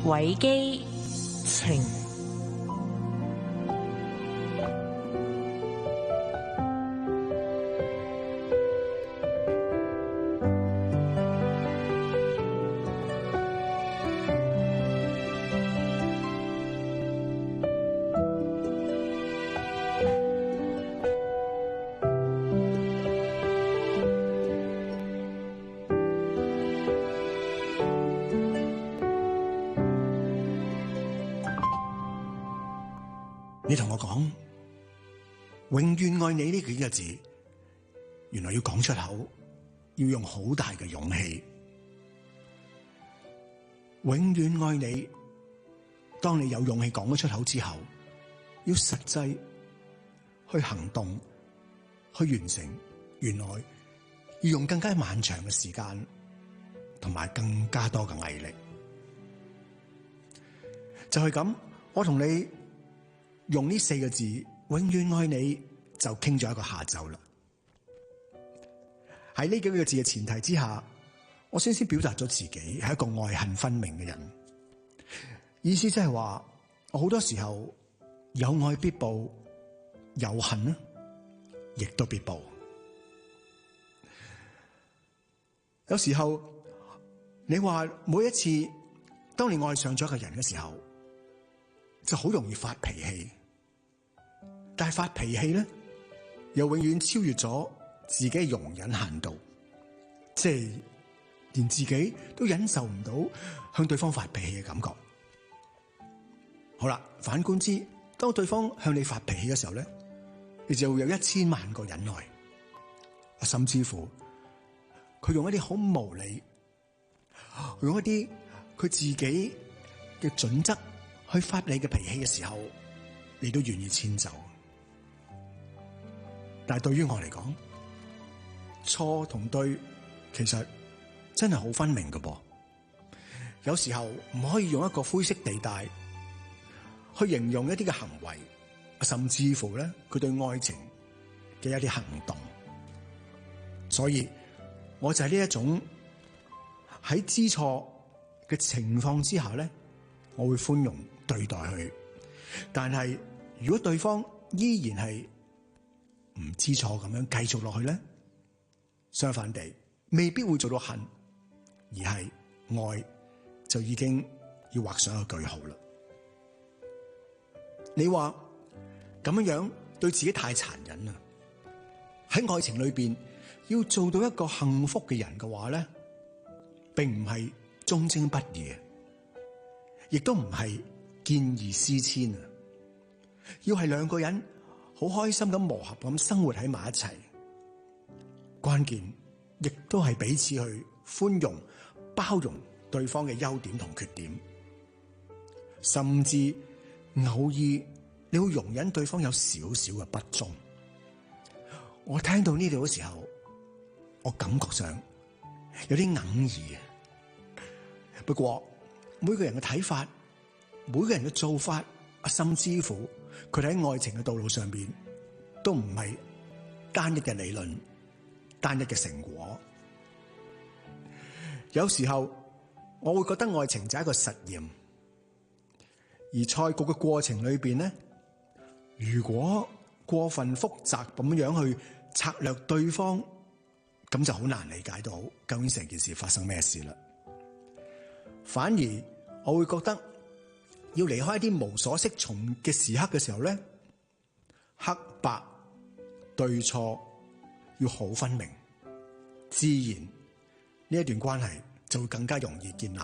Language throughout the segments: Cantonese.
偉基情。你同我講永遠愛你呢幾個字，原來要講出口，要用好大嘅勇氣。永遠愛你，當你有勇氣講咗出口之後，要實際去行動，去完成。原來要用更加漫長嘅時間，同埋更加多嘅毅力。就係咁，我同你用呢4個字永遠愛你，就傾咗一個下晝啦。喺呢幾個字嘅前提之下，我先表達咗自己係一個愛恨分明嘅人。意思即係話，我好多時候有愛必報，有恨呢亦都必報。有時候你話每一次當你愛上咗一個人嘅時候，就好容易發脾氣，但係發脾氣咧，又永遠超越咗自己嘅容忍限度，即係連自己都忍受唔到向對方發脾氣嘅感覺。好啦，反觀之，當對方向你發脾氣嘅時候咧，你就會有1000萬個忍耐，甚至乎佢用一啲好無理，用一啲佢自己嘅準則去發你嘅脾氣嘅時候，你都願意遷就。但係對於我嚟講，錯同對其實真係好分明㗎噃。有時候唔可以用一個灰色地帶去形容一啲嘅行為，甚至乎咧佢對愛情嘅一啲行動。所以我就係呢一種喺知錯嘅情況之下咧，我會寬容對待佢。但係如果對方依然係唔知錯咁樣繼續落去咧，相反地未必會做到恨，而係愛就已經要畫上一個句號啦。你話咁樣對自己太殘忍啦。喺愛情裏邊要做到一個幸福嘅人嘅話咧，並唔係忠貞不二，亦都唔係見異思遷啊！要係兩個人好開心咁磨合咁生活喺埋一齊，關鍵亦都係彼此去寬容、包容對方嘅優點同缺點，甚至偶爾你會容忍對方有少少嘅不忠。我聽到呢度嘅時候，我感覺上有啲哽耳。不過每個人嘅睇法，每個人嘅做法，甚至乎佢哋喺愛情嘅道路上邊，都唔係單一嘅理論、單一嘅成果。有時候我會覺得愛情就係一個實驗，而賽局嘅過程裏邊咧，如果過分複雜咁樣去策略對方，咁就好難理解到究竟成件事發生咩事啦。反而我會覺得要離開一啲無所適從嘅時刻嘅時候咧，黑白對錯要好分明，自然呢一段關係就會更加容易建立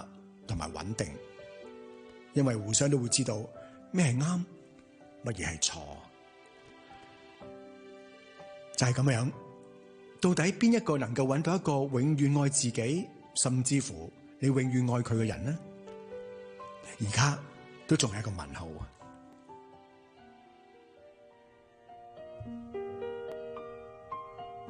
同埋穩定，因為互相都會知道咩係啱，乜嘢係錯。就係咁樣，到底邊一個能夠揾到一個永遠愛自己，甚至乎你永遠愛佢嘅人呢？而家都仲係一個問號啊！